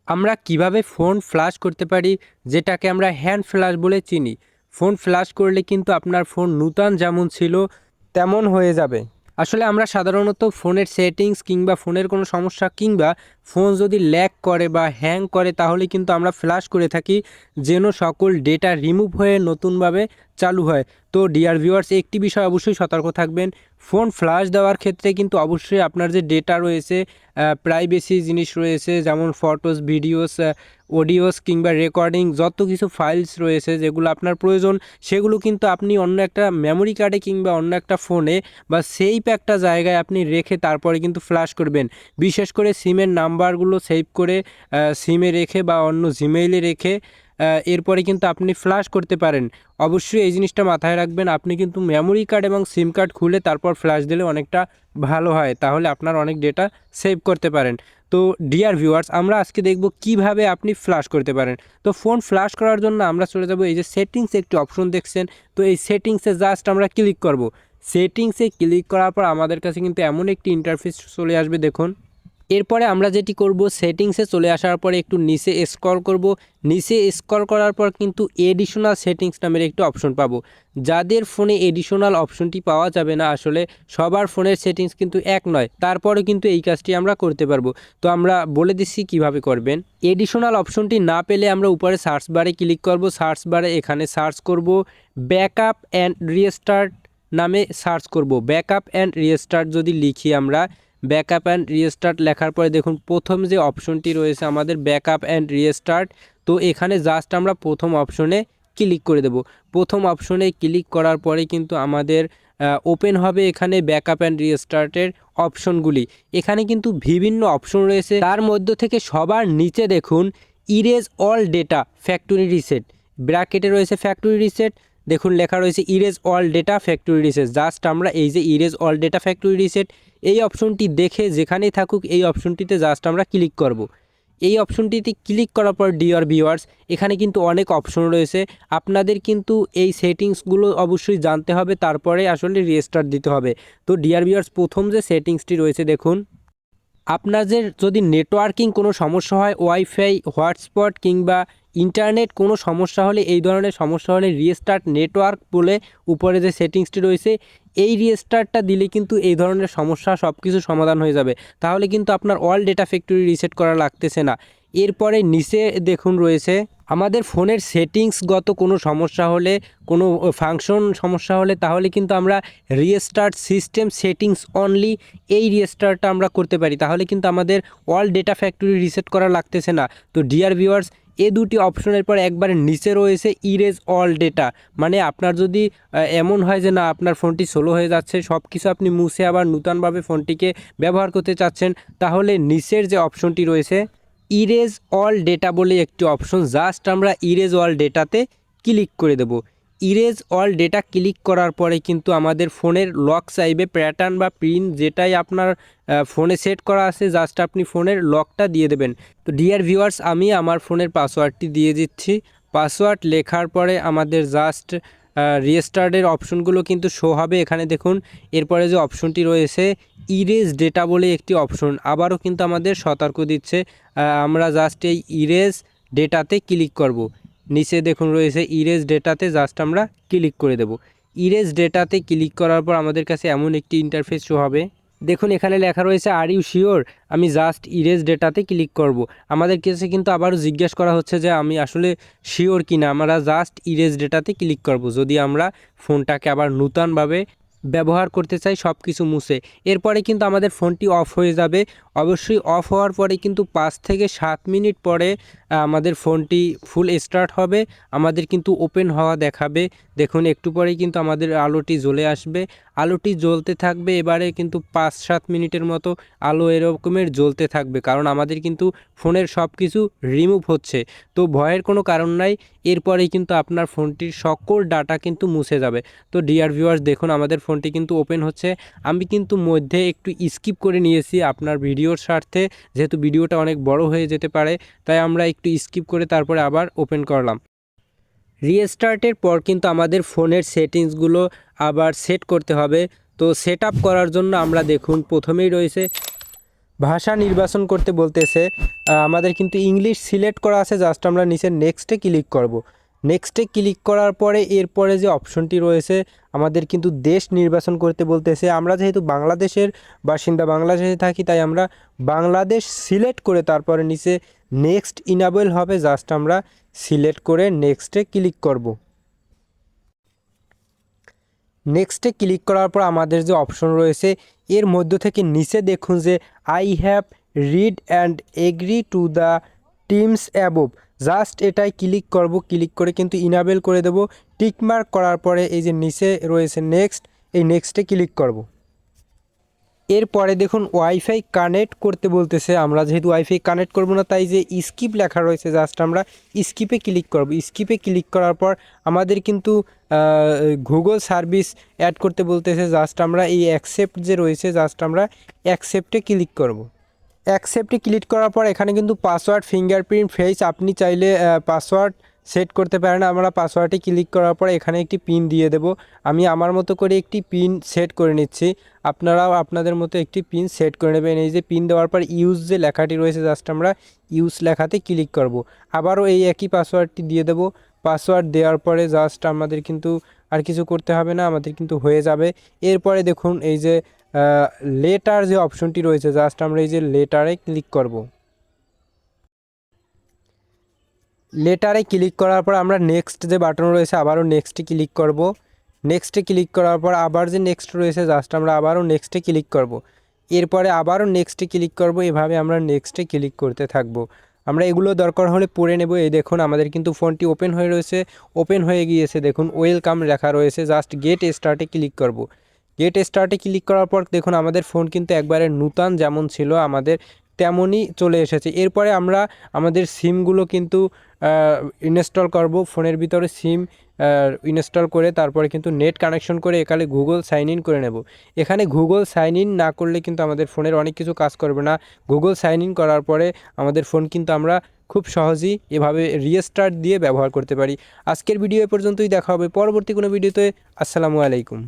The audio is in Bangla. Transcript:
আমরা কিভাবে ফোন ফ্ল্যাশ করতে পারি, যেটাকে আমরা হ্যান্ড ফ্ল্যাশ বলে চিনি। ফোন ফ্ল্যাশ করলে কিন্তু আপনার ফোন নূতন যেমন ছিল তেমন হয়ে যাবে। আসলে আমরা সাধারণত ফোনের সেটিংস কিংবা ফোনের কোনো সমস্যা কিংবা ফোন যদি ল্যাগ করে বা হ্যাং করে তাহলে কিন্তু আমরা ফ্ল্যাশ করে থাকি, যেন সকল ডেটা রিমুভ হয়ে নতুনভাবে চালু হয়। তো ডিয়ার ভিউয়ার্স, একটি বিষয় অবশ্যই সতর্ক থাকবেন। ফোন ফ্ল্যাশ দেওয়ার ক্ষেত্রে কিন্তু অবশ্যই আপনার যে ডেটা রয়েছে, প্রাইভেসি জিনিস রয়েছে, যেমন ফটোস, ভিডিওস, অডিওস কিংবা রেকর্ডিং, যত কিছু ফাইলস রয়েছে যেগুলো আপনার প্রয়োজন, সেগুলো কিন্তু আপনি অন্য একটা মেমোরি কার্ডে কিংবা অন্য একটা ফোনে বা সেভ একটা জায়গায় আপনি রেখে তারপরে কিন্তু ফ্ল্যাশ করবেন। বিশেষ করে সিমের নাম্বারগুলো সেভ করে সিমে রেখে বা অন্য জিমেইলে রেখে এরপরে কিন্তু আপনি ফ্ল্যাশ করতে পারেন। অবশ্যই এই জিনিসটা মাথায় রাখবেন। আপনি কিন্তু মেমোরি কার্ড এবং সিম কার্ড খুলে তারপর ফ্ল্যাশ দিলে অনেকটা ভালো হয়, তাহলে আপনার অনেক ডেটা সেভ করতে পারেন। তো ডিয়ার ভিউয়ার্স, আমরা আজকে দেখব কিভাবে আপনি ফ্ল্যাশ করতে পারেন। তো ফোন ফ্ল্যাশ করার জন্য আমরা চলে যাব এই যে সেটিংস একটি অপশন দেখছেন, তো এই সেটিংসে জাস্ট আমরা ক্লিক করব। সেটিংসে ক্লিক করার পর আমাদের কাছে কিন্তু এমন একটি ইন্টারফেস চলে আসবে, দেখুন। এরপরে আমরা যেটি করব, সেটিংসে চলে আসার পরে একটু নিচে স্ক্রল করব। নিচে স্ক্রল করার পর কিন্তু এডিশনাল সেটিংস নামের একটি অপশন পাবো। যাদের ফোনে এডিশনাল অপশনটি পাওয়া যাবে না, আসলে সবার ফোনের সেটিংস কিন্তু এক নয়, তারপরে কিন্তু এই কাজটি আমরা করতে পারবো। তো আমরা বলে দিচ্ছি কিভাবে করবেন। এডিশনাল অপশনটি না পেলে আমরা উপরে সার্চ বারে ক্লিক করব। সার্চ বারে এখানে সার্চ করব ব্যাকআপ অ্যান্ড রিস্টার্ট নামে সার্চ করব। ব্যাকআপ অ্যান্ড রিস্টার্ট যদি লিখি আমরা, ব্যাকআপ অ্যান্ড রিস্টার্ট লেখার পরে দেখুন প্রথম যে অপশনটি রয়েছে আমাদের ব্যাকআপ অ্যান্ড রিস্টার্ট, তো এখানে জাস্ট আমরা প্রথম অপশনে ক্লিক করে দেব। প্রথম অপশনে ক্লিক করার পরে কিন্তু আমাদের ওপেন হবে এখানে ব্যাকআপ অ্যান্ড রিস্টার্টের অপশনগুলি। এখানে কিন্তু বিভিন্ন অপশন রয়েছে, তার মধ্য থেকে সবার নিচে দেখুন erase all data factory reset, ব্র্যাকেটে রয়েছে ফ্যাক্টরি রিসেট। দেখুন লেখা রয়েছে erase all data factory reset. Just আমরা এই যে erase all data factory reset এই অপশনটি দেখে যেখানেই থাকুক এই অপশনটিতে জাস্ট আমরা ক্লিক করব। এই অপশনটিতে ক্লিক করার পর ডিয়ার ভিউয়ার্স, এখানে কিন্তু অনেক অপশন রয়েছে। আপনাদের কিন্তু এই সেটিংসগুলো অবশ্যই জানতে হবে, তারপরে আসলে রিস্টার্ট দিতে হবে। তো ডিয়ার ভিউয়ার্স, প্রথম যে সেটিংসটি রয়েছে দেখুন, আপনাদের যদি নেটওয়ার্কিং কোনো সমস্যা হয়, ওয়াইফাই, হটস্পট কিংবা ইন্টারনেট কোনো সমস্যা হলে, এই ধরনের সমস্যা হলে রিস্টার্ট নেটওয়ার্ক বলে উপরে যে সেটিংসটি রয়েছে, এই রিস্টার্টটা দিলে কিন্তু এই ধরনের সমস্যা সব কিছু সমাধান হয়ে যাবে। তাহলে কিন্তু আপনার অল ডেটা ফ্যাক্টরি রিসেট করা লাগতেছে না। এরপরে নিচে দেখুন রয়েছে আমাদের ফোনের সেটিংসগত কোনো সমস্যা হলে, কোনো ফাংশন সমস্যা হলে, তাহলে কিন্তু আমরা রিস্টার্ট সিস্টেম সেটিংস অনলি এই রিস্টার্টটা আমরা করতে পারি। তাহলে কিন্তু আমাদের অল ডেটা ফ্যাক্টরি রিসেট করা লাগতেছে না। তো ডিয়ার ভিউয়ার্স, এই দুটি অপশনের পর একবারে নিচে রয়েছে ইরেজ অল ডেটা। মানে আপনার যদি এমন হয় যে না, আপনার ফোনটি স্লো হয়ে যাচ্ছে, সব কিছু আপনি মুছে আবার নূতনভাবে ফোনটিকে ব্যবহার করতে চাচ্ছেন, তাহলে নিচের যে অপশনটি রয়েছে ইরেজ অল ডেটা বলে একটি অপশন, জাস্ট আমরা ইরেজ অল ডেটাতে ক্লিক করে দেব। ইরেজ অল ডেটা ক্লিক করার পরে কিন্তু আমাদের ফোনের লক চাইবে, প্যাটার্ন বা পিন যেটাই আপনার ফোনে সেট করা আছে, জাস্ট আপনি ফোনের লকটা দিয়ে দেবেন। তো ডিয়ার ভিউয়ার্স, আমি আমার ফোনের পাসওয়ার্ডটি দিয়ে দিচ্ছি। পাসওয়ার্ড লেখার পরে আমাদের জাস্ট রিস্টার্টের অপশনগুলো কিন্তু শো হবে এখানে দেখুন। এরপরে যে অপশনটি রয়েছে ইরেজ ডেটা বলে একটি অপশন, আবারও কিন্তু আমাদের সতর্ক দিচ্ছে। আমরা জাস্ট এই ইরেজ ডেটাতে ক্লিক করব। নিচে দেখুন রয়েছে ইরেজ ডেটাতে জাস্ট আমরা ক্লিক করে দেব। ইরেজ ডেটাতে ক্লিক করার পর আমাদের কাছে এমন একটি ইন্টারফেস শো হবে। দেখুন এখানে লেখা রয়েছে আর ইউ শিওর। আমি জাস্ট ইরেজ ডেটাতে ক্লিক করব। আমাদের কাছে কিন্তু আবারও জিজ্ঞেস করা হচ্ছে যে আমি আসলে শিওর কি না। আমরা জাস্ট ইরেজ ডেটাতে ক্লিক করব যদি আমরা ফোনটাকে আবার নূতনভাবে ব্যবহার করতে চাই, সব কিছু মুছে। এরপরে কিন্তু আমাদের ফোনটি অফ হয়ে যাবে। অবশ্যই অফ হওয়ার পরে কিন্তু 5 থেকে 7 মিনিট পরে আমাদের ফোনটি ফুল স্টার্ট হবে, আমাদের কিন্তু ওপেন হওয়া দেখাবে। দেখুন একটু পরেই কিন্তু আমাদের আলোটি জ্বলে আসবে, আলোটি জ্বলতে থাকবে। এবারে কিন্তু 5-7 মিনিটের মতো আলো এরকমের জ্বলতে থাকবে, কারণ আমাদের কিন্তু ফোনের সব কিছু রিমুভ হচ্ছে। তো ভয়ের কোনো কারণ নাই, এরপরেই কিন্তু আপনার ফোনটির সকল ডাটা কিন্তু মুছে যাবে। তো ডিয়ার ভিউয়ার্স, দেখুন আমাদের ফোনটি কিন্তু ওপেন হচ্ছে। আমি কিন্তু মধ্যে একটু স্কিপ করে নিয়েছি আপনার ভিডিওর স্বার্থে, যেহেতু ভিডিওটা অনেক বড় হয়ে যেতে পারে, তাই আমরা একটু স্কিপ করে তারপরে আবার ওপেন করলাম। রিস্টার্টের পর কিন্তু আমাদের ফোনের সেটিংসগুলো আবার সেট করতে হবে। তো সেট আপ করার জন্য আমরা দেখুন প্রথমেই রয়েছে ভাষা নির্বাচন করতে বলতেছে, আমাদের কিন্তু ইংলিশ সিলেক্ট করা আছে, জাস্ট আমরা নিচে নেক্সটে ক্লিক করব। নেক্সটে ক্লিক করার পরে এরপরে যে অপশনটি রয়েছে আমাদের কিন্তু দেশ নির্বাচন করতে বলতেছে। আমরা যেহেতু বাংলাদেশের বাসিন্দা, বাংলাদেশে থাকি, তাই আমরা বাংলাদেশ সিলেক্ট করে তারপরে নিচে নেক্সট ইনাবেল হবে, জাস্ট আমরা সিলেক্ট করে নেক্সটে ক্লিক করব। নেক্সটে ক্লিক করার পর আমাদের যে অপশন রয়েছে এর মধ্য থেকে নিচে দেখুন যে I have read and agree to the teams above, just এটাই ক্লিক করব। ক্লিক করে কিন্তু ইনাবেল করে দেব। টিকমার্ক করার পরে এই যে নিচে রয়েছে নেক্সট, এই নেক্সটে ক্লিক করব। এরপরে দেখুন ওয়াইফাই কানেক্ট করতে বলতেছে, আমরা যেহেতু ওয়াইফাই কানেক্ট করব না তাই যে স্কিপ লেখা রয়েছে জাস্ট আমরা স্কিপে ক্লিক করব। স্কিপে ক্লিক করার পর আমাদের কিন্তু গুগল সার্ভিস অ্যাড করতে বলতেছে, জাস্ট আমরা এই অ্যাকসেপ্ট যে রয়েছে জাস্ট আমরা অ্যাকসেপ্টে ক্লিক করব। অ্যাকসেপ্টে ক্লিক করার পর এখানে কিন্তু পাসওয়ার্ড, ফিঙ্গারপ্রিন্ট, ফেস, আপনি চাইলে পাসওয়ার্ড সেট করতে পারেন। আমরা পাসওয়ার্ডে ক্লিক করার পর এখানে একটি পিন দিয়ে দেব। আমি আমার মতো করে একটি পিন সেট করে নিচ্ছি, আপনারাও আপনাদের মতো একটি পিন সেট করে নেবেন। এই যে পিন দেওয়ার পর ইউজ যে লেখাটি রয়েছে জাস্ট আমরা ইউজ লেখাতে ক্লিক করব। আবারও এই একই পাসওয়ার্ডটি দিয়ে দেব। পাসওয়ার্ড দেওয়ার পরে জাস্ট আমাদের কিন্তু আর কিছু করতে হবে না, আমাদের কিন্তু হয়ে যাবে। এরপরে দেখুন এই যে লেটার যে অপশনটি রয়েছে জাস্ট আমরা এই যে লেটারে ক্লিক করব। লেটারে ক্লিক করার পর আমরা নেক্সট যে বাটন রয়েছে আবারও নেক্সটে ক্লিক করব। নেক্সটে ক্লিক করার পর আবার যে নেক্সট রয়েছে জাস্ট আমরা আবারও নেক্সটে ক্লিক করব। এরপরে আবারও নেক্সটে ক্লিক করব। এভাবে আমরা নেক্সটে ক্লিক করতে থাকব। আমরা এগুলো দরকার হলে পড়ে নেব। এই দেখুন আমাদের কিন্তু ফোনটি ওপেন হয়ে রয়েছে, ওপেন হয়ে গিয়েছে। দেখুন ওয়েলকাম লেখা রয়েছে, জাস্ট গেট স্টার্টে ক্লিক করব। গেট স্টার্টে ক্লিক করার পর দেখুন আমাদের ফোন কিন্তু একবারে নূতন যেমন ছিল আমাদের তেমনই চলে এসেছে। এরপরে আমরা আমাদের সিমগুলো কিন্তু ইনস্টল করব। ফোনের ভিতরে সিম ইনস্টল করে তারপরে কিন্তু নেট কানেকশন করে এখানে গুগল সাইন ইন করে নেব। এখানে গুগল সাইন ইন না করলে কিন্তু আমাদের ফোনের অনেক কিছু কাজ করবে না। গুগল সাইন ইন করার পরে আমাদের ফোন কিন্তু আমরা খুব সহজেই এভাবে রিস্টার্ট দিয়ে ব্যবহার করতে পারি। আজকের ভিডিও এ পর্যন্তই, দেখা হবে পরবর্তী কোনো ভিডিওতে। আসসালামু আলাইকুম।